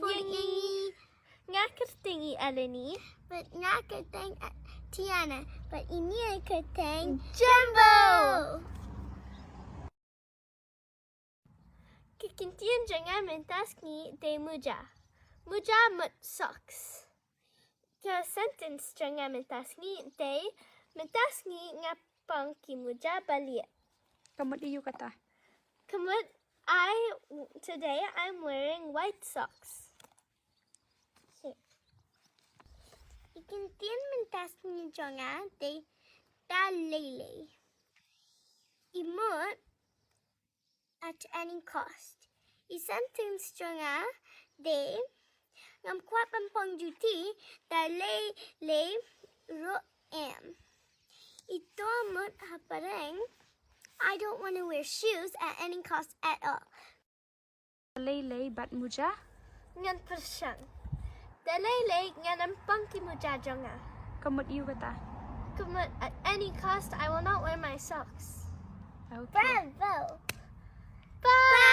ini. Nga kertingi eleni. But nga ktien Tiana. But ini ktien Jumbo. Kikintien jangan mentasni de muja. Muja mut socks. Ke sentence jangan mentasni de mentasni ngapang ki muja balik. Kamot iyo kata. Kamut, today I'm wearing white socks. Ktien mentasni jonga de dalele. Imut at any cost. Sentence jonga de ngamkuat pampang juti dalele riam. Ito amut hapareng. I don't want to wear shoes at any cost at all. Lay bat muja. Ngan persyang. Dalele ngan ampang ki muja jonga. Kamot iyo kata. Kamut, at any cost I will not wear my socks. Okay. Bravo! Bye!